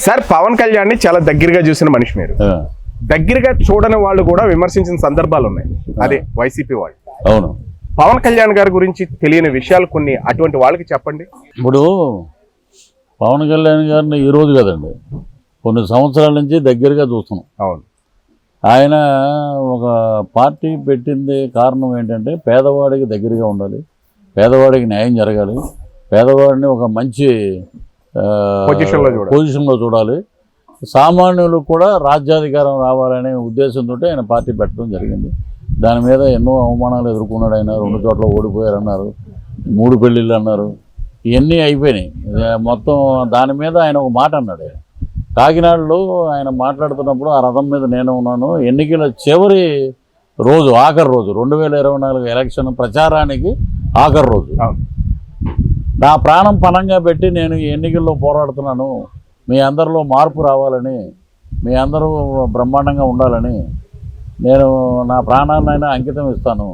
Sir Pawan Kalyan ని చాలా దగ్గరగా చూసిన మనిషి మీరు. దగ్గరగా చూడని వాళ్ళు కూడా విమర్శించిన సందర్భాలు ఉన్నాయి. అదే వైసీపీ వాళ్ళు. అవును, పవన్ కళ్యాణ్ గారి గురించి తెలియని విషయాలు కొన్ని అటువంటి వాళ్ళకి చెప్పండి. ఇప్పుడు పవన్ కళ్యాణ్ గారిని ఈ రోజు కదండి, కొన్ని సంవత్సరాల నుంచి దగ్గరగా చూస్తున్నాం. అవును, ఆయన ఒక పార్టీ పెట్టింది కారణం ఏంటంటే పేదవాడికి దగ్గరగా ఉండాలి, పేదవాడికి న్యాయం జరగాలి, పేదవాడిని ఒక మంచి పొజిషన్లో చూడాలి, సామాన్యులకు కూడా రాజ్యాధికారం రావాలనే ఉద్దేశంతో ఆయన పార్టీ పెట్టడం జరిగింది. దాని మీద ఎన్నో అవమానాలు ఎదుర్కొన్నాడు. ఆయన 2 చోట్ల ఓడిపోయారన్నారు, 3 పెళ్ళిళ్ళు అన్నారు, ఇవన్నీ అయిపోయినాయి. మొత్తం దాని మీద ఆయన ఒక మాట అన్నాడు. కాకినాడలో ఆయన మాట్లాడుతున్నప్పుడు ఆ రథం మీద నేను ఉన్నాను, ఎన్నికల చివరి రోజు, ఆఖరి రోజు, 2024 ఎలక్షన్ ప్రచారానికి ఆఖరి రోజు, నా ప్రాణం పణంగా పెట్టి నేను ఈ ఎన్నికల్లో పోరాడుతున్నాను, మీ అందరిలో మార్పు రావాలని, మీ అందరూ బ్రహ్మాండంగా ఉండాలని నేను నా ప్రాణాన్నైనా అంకితం ఇస్తాను,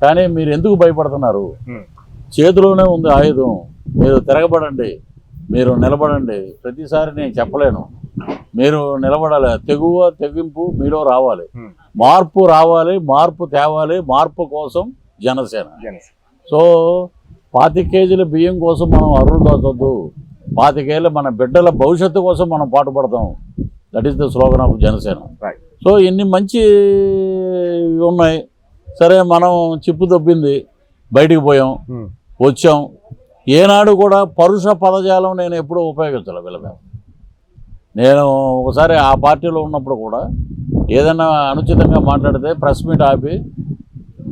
కానీ మీరు ఎందుకు భయపడుతున్నారు? చేతిలోనే ఉంది ఆయుధం, మీరు తిరగబడండి, మీరు నిలబడండి. ప్రతిసారి నేను చెప్పలేను, మీరు నిలబడాలి, తెగింపు మీలో రావాలి, మార్పు రావాలి, మార్పు తేవాలి, మార్పు కోసం జనసేన. సో 25 కేజీల బియ్యం కోసం మనం అరువులు దాచొద్దు, 25 ఏళ్ళ మన బిడ్డల భవిష్యత్తు కోసం మనం పాటుపడతాం. That is the slogan of Janasena. So ఇన్ని మంచి ఉన్నాయి. సరే, మనం చిప్పు దొబ్బింది, బయటికి పోయాం, వచ్చాం. ఏనాడు కూడా పరుష పదజాలం నేను ఎప్పుడూ ఉపయోగించాలి వీళ్ళ మీద. నేను ఒకసారి ఆ పార్టీలో ఉన్నప్పుడు కూడా ఏదైనా అనుచితంగా మాట్లాడితే ప్రెస్ మీట్ ఆపి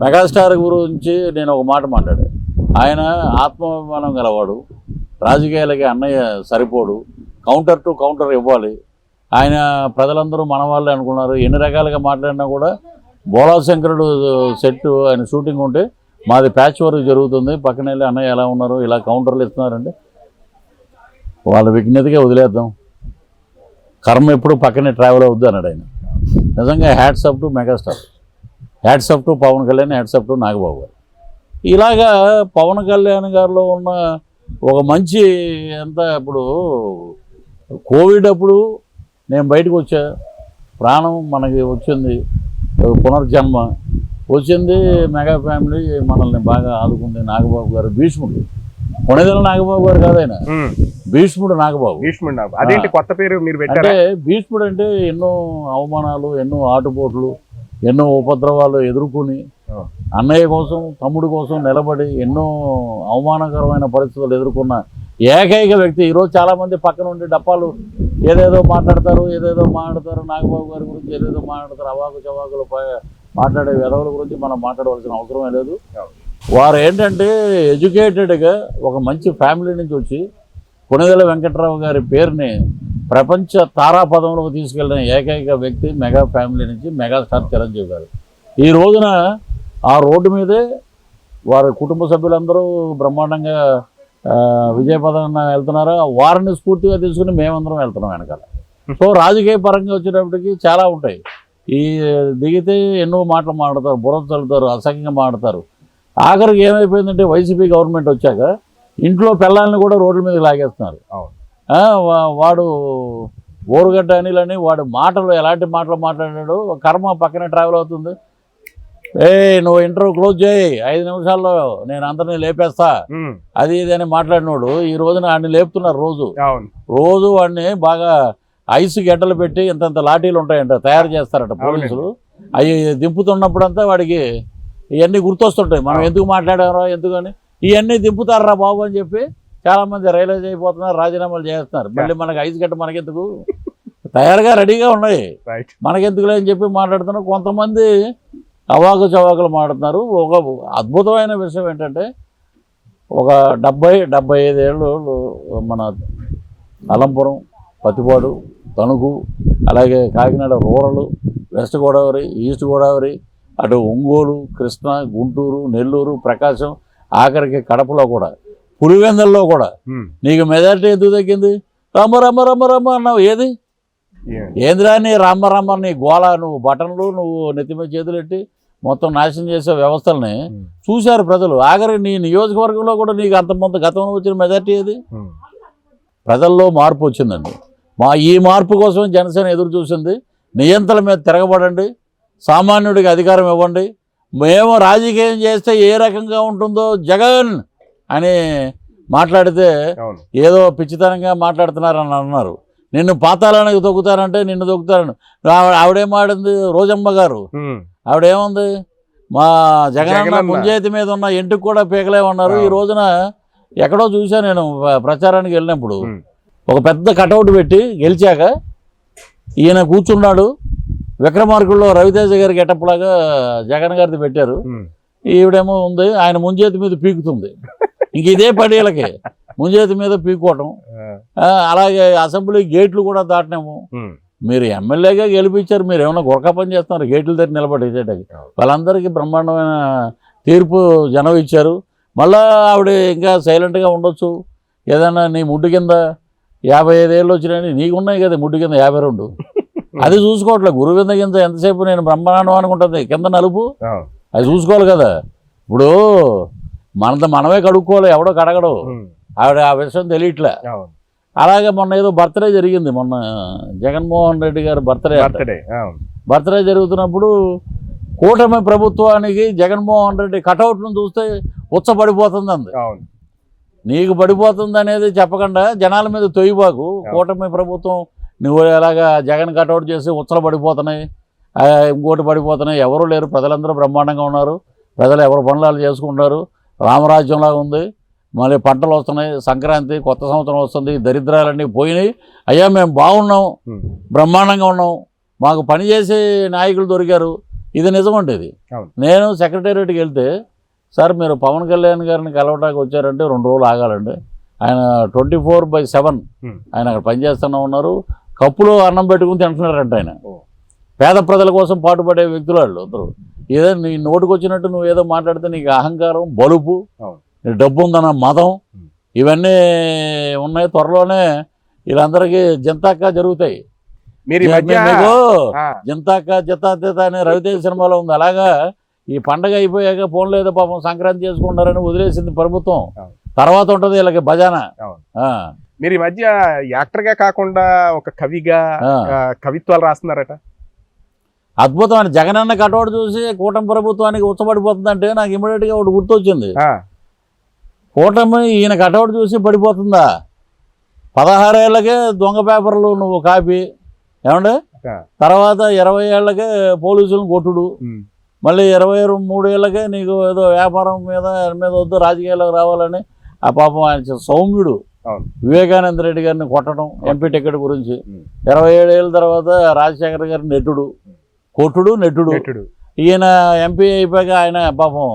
మెగాస్టార్ గురించి నేను ఒక మాట మాట్లాడాను. ఆయన ఆత్మాభిమానం గలవాడు, రాజకీయాలకి అన్నయ్య సరిపోడు, కౌంటర్ టు కౌంటర్ ఇవ్వాలి. ఆయన ప్రజలందరూ మన వాళ్ళే అనుకున్నారు. ఎన్ని రకాలుగా మాట్లాడినా కూడా బోళాశంకరుడు సెట్ ఆయన షూటింగ్ ఉంటే మాది ప్యాచ్ వర్క్ జరుగుతుంది, పక్కన వెళ్ళి అన్నయ్య ఎలా ఉన్నారు, ఇలా కౌంటర్లు ఇస్తున్నారంటే వాళ్ళ విజ్ఞతగా వదిలేద్దాం, కర్మ ఎప్పుడు పక్కనే ట్రావెల్ అవుద్ది అన్నాడు ఆయన. నిజంగా hats up to megastar, hats up to Pawan Kalyan, hats up to Nagababu garu. ఇలాగా పవన్ కళ్యాణ్ గారిలో ఉన్న ఒక మంచి ఎంత, ఇప్పుడు కోవిడ్ అప్పుడు నేను బయటకు వచ్చా, ప్రాణం మనకి వచ్చింది, పునర్జన్మ వచ్చింది, మెగా ఫ్యామిలీ మనల్ని బాగా ఆదుకుంది. నాగబాబు గారు భీష్ముడు, కొణిదెల నాగబాబు గారు కాదు ఆయన, భీష్ముడు నాగబాబు. అదేంటి కొత్త పేరు మీరు పెట్టారు? అంటే భీష్ముడు అంటే ఎన్నో అవమానాలు, ఎన్నో ఆటుపోట్లు, ఎన్నో ఉపద్రవాలు ఎదుర్కొని అన్నయ్య కోసం, తమ్ముడి కోసం నిలబడి ఎన్నో అవమానకరమైన పరిస్థితులు ఎదుర్కొన్న ఏకైక వ్యక్తి. ఈరోజు చాలామంది పక్కన ఉండి డప్పాలు ఏదేదో మాట్లాడతారు, నాగబాబు గారి గురించి ఏదేదో మాట్లాడతారు, అవాకు చవాకులు మాట్లాడే విధవుల గురించి మనం మాట్లాడవలసిన అవసరమే లేదు. వారు ఏంటంటే ఎడ్యుకేటెడ్గా ఒక మంచి ఫ్యామిలీ నుంచి వచ్చి కొణిదెల వెంకట్రావు గారి పేరుని ప్రపంచ తారాపదంలోకి తీసుకెళ్ళిన ఏకైక వ్యక్తి మెగా ఫ్యామిలీ నుంచి మెగాస్టార్ చిరంజీవి గారు. ఈ రోజున ఆ రోడ్డు మీదే వారి కుటుంబ సభ్యులందరూ బ్రహ్మాండంగా విజయపదంగా వెళ్తున్నారు. వారిని స్ఫూర్తిగా తీసుకుని మేమందరం వెళ్తున్నాం వెనకాల. సో రాజకీయ పరంగా వచ్చేటప్పటికి చాలా ఉంటాయి. ఈ దిగితే ఎన్నో మాటలు మాట్లాడతారు, బుర్ర చల్లుతారు, అసహ్యంగా మాట్లాడతారు. ఆఖరికి ఏమైపోయిందంటే వైసీపీ గవర్నమెంట్ వచ్చాక ఇంట్లో పిల్లల్ని కూడా రోడ్ల మీద లాగేస్తున్నారు. వాడు ఓరుగడ్డ అనిలని వాడు మాటలు ఎలాంటి మాటలు మాట్లాడాడు, కర్మ పక్కనే ట్రావెల్ అవుతుంది. నువ్వు ఇంటర్వ్యూ క్లోజ్ చేయి, 5 నిమిషాల్లో నేను అందరినీ లేపేస్తా, అది ఇది అని మాట్లాడినోడు ఈ రోజున వాడిని లేపుతున్నారు. రోజు వాడిని బాగా ఐస్ గడ్డలు పెట్టి ఇంతంత లాఠీలు ఉంటాయంట, తయారు చేస్తారట పోలీసులు. అవి దింపుతున్నప్పుడంతా వాడికి ఇవన్నీ గుర్తొస్తుంటాయి. మనం ఎందుకు మాట్లాడారా, ఎందుకని ఇవన్నీ దింపుతారా బాబు అని చెప్పి చాలామంది రియలైజ్ అయిపోతున్నారు, రాజీనామాలు చేస్తున్నారు. మళ్ళీ మనకి ఐస్ గడ్డ మనకెందుకు, తయారుగా రెడీగా ఉన్నాయి, మనకెందుకులే అని చెప్పి మాట్లాడుతున్నారు. కొంతమంది అవాకు చవాకులు మాట్లాడుతున్నారు. ఒక అద్భుతమైన విషయం ఏంటంటే ఒక 70-75 ఏళ్ళు మన అలంపురం, పత్తిపాడు, తణుకు, అలాగే Kakinada rural, west Godavari, east Godavari, అటు ఒంగోలు, కృష్ణా, గుంటూరు, నెల్లూరు, ప్రకాశం, ఆఖరికి కడపలో కూడా, పులివెందుల్లో కూడా నీకు మెజారిటీ ఎందుకు తగ్గింది? రమ్మ రమ్మ రమ్మ రమ్మ అన్నావు. ఏది ఏంద్రా నీ రమ్మ రమ్మ, నీ గోళ, నువ్వు బటన్లు, నువ్వు నెత్తిమీద చేతులెట్టి మొత్తం నాశనం చేసే వ్యవస్థల్ని చూశారు ప్రజలు. ఆఖరి నీ నియోజకవర్గంలో కూడా నీకు అంత గతంలో వచ్చిన మెజారిటీ ఏది? ప్రజల్లో మార్పు వచ్చిందండి. ఈ మార్పు కోసం జనసేన ఎదురు చూసింది. నియంత్రణ మీద తిరగబడండి, సామాన్యుడికి అధికారం ఇవ్వండి, మేము రాజకీయం చేస్తే ఏ రకంగా ఉంటుందో జగన్ అని మాట్లాడితే ఏదో పిచ్చితనంగా మాట్లాడుతున్నారని అన్నారు. నిన్ను పాతాళానికి తొక్కుతారంటే నిన్ను తొక్కుతారని ఆవిడేమాడింది, రోజమ్మ గారు ఆవిడేముంది, మా జగనన్న ముంజేతి మీద ఉన్న ఎంటుకు కూడా పీకలేమన్నారు. ఈ రోజున ఎక్కడో చూసా నేను ప్రచారానికి వెళ్ళినప్పుడు, ఒక పెద్ద కటౌట్ పెట్టి గెలిచాక ఈయన కూర్చున్నాడు, విక్రమార్కుల్లో రవితేజ గారి గెటప్లాగా జగన్ గారిది పెట్టారు, ఈవిడేమో ఉంది ఆయన ముంజేతి మీద పీకుతుంది. ఇంక ఇదే పడేళ్ళకి ముంజేతి మీద పీక్కోవటం. అలాగే అసెంబ్లీ గేట్లు కూడా దాటినాము. మీరు ఎమ్మెల్యేగా గెలిపించారు, మీరు ఏమైనా గొరక పని చేస్తున్నారు గేట్ల దగ్గర నిలబడేసేటకి. వాళ్ళందరికీ బ్రహ్మాండమైన తీర్పు జనం ఇచ్చారు. మళ్ళా ఆవిడ ఇంకా సైలెంట్గా ఉండొచ్చు. ఏదన్నా నీ ముడ్డు కింద 55 ఏళ్ళు వచ్చినాయని నీకున్నాయి కదా ముడ్డు కింద 52, అది చూసుకోవట్లే. గురువింద కింద ఎంతసేపు నేను బ్రహ్మాండం అనుకుంటుంది, కింద నలుపు అది చూసుకోవాలి కదా. ఇప్పుడు మనమే కడుక్కోవాలి, ఎవడో కడగడు. ఆవిడ ఆ విషయం తెలియట్లే. అలాగే మొన్న ఏదో బర్త్డే జరిగింది, మొన్న జగన్మోహన్ రెడ్డి గారి బర్త్డే జరుగుతున్నప్పుడు కూటమి ప్రభుత్వానికి జగన్మోహన్ రెడ్డి కటౌట్ను చూస్తే ఉచ్చపడిపోతుంది అంది. నీకు పడిపోతుంది అనేది చెప్పకుండా జనాల మీద తొయ్యబాకు. కూటమి ప్రభుత్వం నువ్వు ఎలాగా జగన్ కటౌట్ చేసి ఉచ్చలు పడిపోతున్నాయి, ఇంకోటి పడిపోతున్నాయి, ఎవరు లేరు, ప్రజలందరూ బ్రహ్మాండంగా ఉన్నారు, ప్రజలు ఎవరు పనులు చేసుకుంటారు, రామరాజ్యంలాగా ఉంది, మళ్ళీ పంటలు వస్తున్నాయి, సంక్రాంతి కొత్త సంవత్సరం వస్తుంది, దరిద్రాలన్నీ పోయినాయి, అయ్యా మేము బాగున్నాం, బ్రహ్మాండంగా ఉన్నాం, మాకు పనిచేసే నాయకులు దొరికారు. ఇది నిజమండి. ఇది నేను సెక్రటేరియట్కి వెళ్తే, సార్ మీరు పవన్ కళ్యాణ్ గారిని కలవడానికి వచ్చారంటే 2 రోజులు ఆగాలండి, ఆయన 24/7 ఆయన అక్కడ పనిచేస్తూనే ఉన్నారు, కప్పులో అన్నం పెట్టుకుని తింటున్నారంట. ఆయన పేద ప్రజల కోసం పాటుపడే వ్యక్తులు వాళ్ళు అందరూ. ఏదో నీ నోటికి వచ్చినట్టు నువ్వు ఏదో మాట్లాడితే నీకు అహంకారం, బలుపు, డబ్బు ఉందన్న మదం ఇవన్నీ ఉన్నాయి. త్వరలోనే వీళ్ళందరికీ జంతాక్క జరుగుతాయి. మీకు జంతాక్క జతాతేత అనే రవితేజ సినిమాలో ఉంది. అలాగా ఈ పండగ అయిపోయాక ఫోన్ లేదో పాపం సంక్రాంతి చేసుకుంటారని వదిలేసింది ప్రభుత్వం. తర్వాత ఉంటుంది వీళ్ళకి భజానా. మీరు ఈ మధ్య యాక్టర్గా కాకుండా ఒక కవిగా కవిత్వాలు రాస్తున్నారట. అద్భుతమైన జగనన్న కటౌట్ చూసి కూటమి ప్రభుత్వానికి ఉచ్చబడిపోతుందంటే నాకు ఇమీడియట్గా ఒకటి గుర్తొచ్చింది. కూటమి ఈయన కటౌట్ చూసి పడిపోతుందా? 16 ఏళ్ళకే దొంగ పేపర్లు నువ్వు కాపీ, ఏమంటే తర్వాత 20 ఏళ్ళకే పోలీసులను కొట్టుడు, మళ్ళీ 23 ఏళ్ళకే నీకు ఏదో వ్యాపారం మీద వద్దు రాజకీయాలకు రావాలని ఆ పాపం ఆయన సౌమ్యుడు వివేకానంద రెడ్డి గారిని కొట్టడం ఎంపీ టికెట్ గురించి, 27 ఏళ్ళ తర్వాత రాజశేఖర్ గారిని నెట్టుడు. ఈయన ఎంపీ అయిపోయాక ఆయన పాపం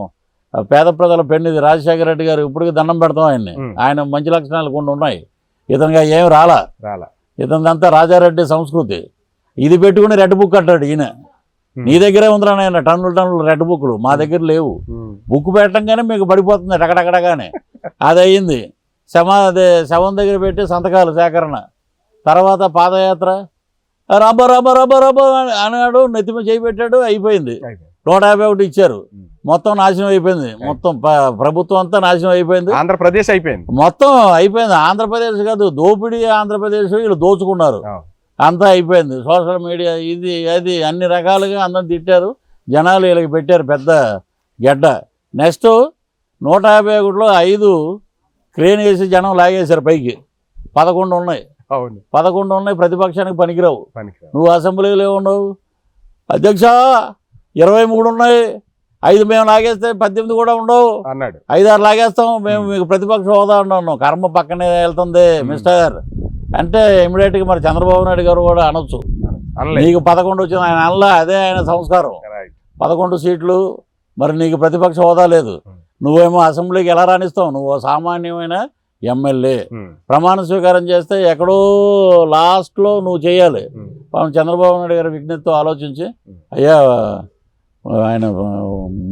పేద ప్రజల పెన్నిది రాజశేఖర రెడ్డి గారు ఇప్పటికీ దండం పెడతాం ఆయన్ని. ఆయన మంచి లక్షణాలు కొన్ని ఉన్నాయి, ఇతనిగా ఏం రాలా. ఇతనిదంతా రాజారెడ్డి సంస్కృతి. ఇది పెట్టుకుని రెడ్ బుక్ కట్టాడు ఈయన. నీ దగ్గరే ఉందిరా ఆయన టన్నులు రెడ్ బుక్లు, మా దగ్గర లేవు. బుక్ పెట్టంగానే మీకు పడిపోతుంది టకటకడగానే. అది అయ్యింది. శవం దగ్గర పెట్టి సంతకాలు సేకరణ, తర్వాత పాదయాత్ర, రబ్బ అన్నాడు, నెత్తిమ చేయి పెట్టాడు, అయిపోయింది. 151 ఇచ్చారు, మొత్తం నాశనం అయిపోయింది. మొత్తం ప్రభుత్వం అంతా నాశనం అయిపోయింది. ఆంధ్రప్రదేశ్ అయిపోయింది, మొత్తం అయిపోయింది. ఆంధ్రప్రదేశ్ కాదు, దోపిడీ ఆంధ్రప్రదేశ్, వీళ్ళు దోచుకున్నారు, అంతా అయిపోయింది. సోషల్ మీడియా ఇది అది అన్ని రకాలుగా అందరం తిట్టారు. జనాలు వీళ్ళకి పెట్టారు పెద్ద గెడ్డ. నెక్స్ట్ 151లో 5 క్రేన్ వేసి జనం లాగేశారు పైకి. 11 ఉన్నాయి. 11 ఉన్నాయి, ప్రతిపక్షానికి పనికిరావు. నువ్వు అసెంబ్లీలో ఉండవు. అధ్యక్ష 23 ఉన్నాయి, 5 మేము లాగేస్తే 18 కూడా ఉండవు అన్నాడు. 5-6 లాగేస్తాం మేము, మీకు ప్రతిపక్ష హోదా ఉన్నాం. కర్మ పక్కనే వెళ్తుంది మిస్టర్ అంటే ఇమీడియట్గా మరి చంద్రబాబు నాయుడు గారు కూడా అనొచ్చు, నీకు 11 వచ్చింది. ఆయన అనలా, అదే ఆయన సంస్కారం. 11 సీట్లు, మరి నీకు ప్రతిపక్ష హోదా లేదు, నువ్వేమో అసెంబ్లీకి ఎలా రాణిస్తావు? నువ్వు సామాన్యమైన ఎమ్మెల్యే, ప్రమాణ స్వీకారం చేస్తే ఎక్కడో లాస్ట్లో నువ్వు చేయాలి. చంద్రబాబు నాయుడు గారి విజ్ఞతతో ఆలోచించి, అయ్యా ఆయన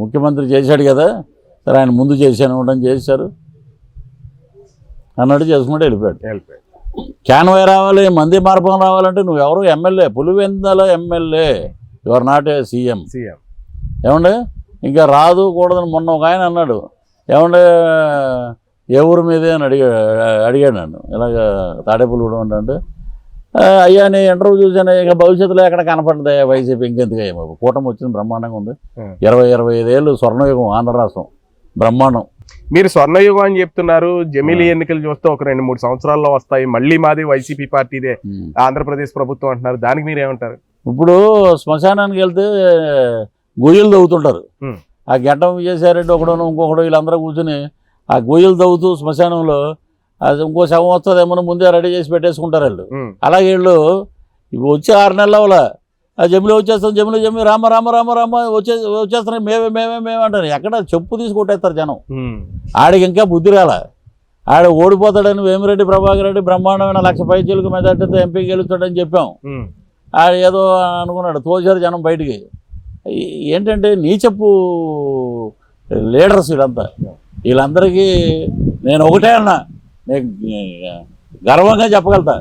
ముఖ్యమంత్రి చేశాడు కదా, సరే ఆయన ముందు చేశాను ఉండని చేశారు అన్నట్టు చేసుకుంటే వెళ్ళిపోయాడు. క్యాన్వై రావాలి, మంది మార్పం రావాలంటే నువ్వెవరు MLA, Pulivendula MLA, your not a CM. ఏమండే ఇంకా రాదు కూడదని మొన్న ఒక ఆయన అన్నాడు, ఏమంటే ఏ ఊరు మీదే అని అడిగాడు నన్ను. ఇలాగ తాడేపల్లిగూడెం అంటే అయ్యా నేను ఇంటర్వ్యూ చూసాను, ఇక భవిష్యత్తులో ఎక్కడ కనపడదు వైసీపీ ఇంకెందుకు ఏమో కూటమి వచ్చింది బ్రహ్మాండంగా ఉంది. 20-25 ఏళ్ళు స్వర్ణయుగం ఆంధ్ర రాష్ట్రం బ్రహ్మాండం. మీరు స్వర్ణయుగం అని చెప్తున్నారు, జమిలీ ఎన్నికలు చూస్తే ఒక 2-3 సంవత్సరాల్లో వస్తాయి, మళ్ళీ మాది వైసీపీ పార్టీదే ఆంధ్రప్రదేశ్ ప్రభుత్వం అంటున్నారు, దానికి మీరు ఏమంటారు? ఇప్పుడు శ్మశానానికి వెళ్తే గొయ్యలు తవ్వుతుంటారు. ఆ గడ్డం విజయసాయిరెడ్డి ఒకడు ఇంకొకడు వీళ్ళందరూ కూర్చుని ఆ గొయ్యలు తవ్వుతూ శ్మశానంలో అది ఇంకో శవం వస్తుందేమో ముందే రెడీ చేసి పెట్టేసుకుంటారు వాళ్ళు. అలాగే వీళ్ళు ఇవి వచ్చి 6 నెలల వాళ్ళ ఆ జమిలో వచ్చేస్తాం, జమిలో రామ రామ రామ రామ వచ్చేస్తున్నాయి, మేమే అంటారు. ఎక్కడ చెప్పు తీసి కొట్టేస్తారు జనం. ఆడికి ఇంకా బుద్ధి రాల, ఆడ ఓడిపోతాడని వేమిరెడ్డి ప్రభాకర్ రెడ్డి బ్రహ్మాండమైన 1,00,000 పైచీలకు మెజార్టీతో ఎంపీ గెలుస్తాడని చెప్పాం. ఆడ ఏదో అనుకున్నాడు, తోచారు జనం బయటికి. ఏంటంటే నీచపు లీడర్స్ వీళ్ళంతా. వీళ్ళందరికీ నేను ఒకటే అన్నా, నేను గర్వంగా చెప్పగలుగుతా,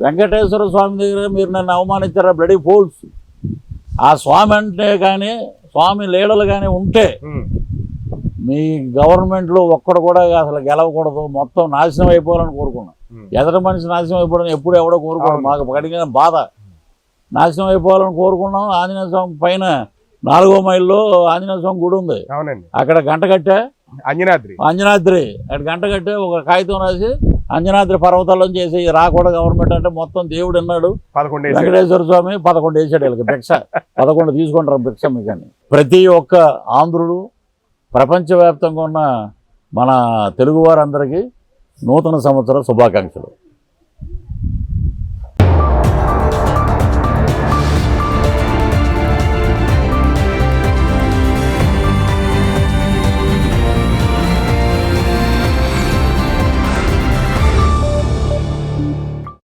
వెంకటేశ్వర స్వామి దగ్గర మీరు నన్ను అవమానించారా బ్లడీ ఫోల్స్. ఆ స్వామి అంటే కానీ స్వామి లీడర్లు కానీ ఉంటే మీ గవర్నమెంట్లో ఒక్కడు కూడా అసలు గెలవకూడదు, మొత్తం నాశనం అయిపోవాలని కోరుకున్నాం. ఎదటి మనిషి నాశనం అయిపోవడం ఎప్పుడు ఎవడో కోరుకోవడం, మాకు కడిగిన బాధ. నాశనం అయిపోవాలని కోరుకున్నాం. ఆంజనేయ స్వామి పైన 4వ మైల్లో ఆంజనేయ స్వామి గుడి ఉంది, అక్కడ గంట కట్టా అంజనాద్రి అక్కడ గంట కట్టే ఒక కాగితం రాసి అంజనాద్రి పర్వతాల్లో చేసి రాకూడదు గవర్నమెంట్ అంటే మొత్తం దేవుడు అన్నాడు. వెంకటేశ్వర స్వామి 11 వేసాడు వీళ్ళకి భిక్ష. 11 తీసుకుంటారు భిక్ష మీకని. ప్రతి ఒక్క ఆంధ్రుడు, ప్రపంచవ్యాప్తంగా ఉన్న మన తెలుగువారందరికీ నూతన సంవత్సర శుభాకాంక్షలు.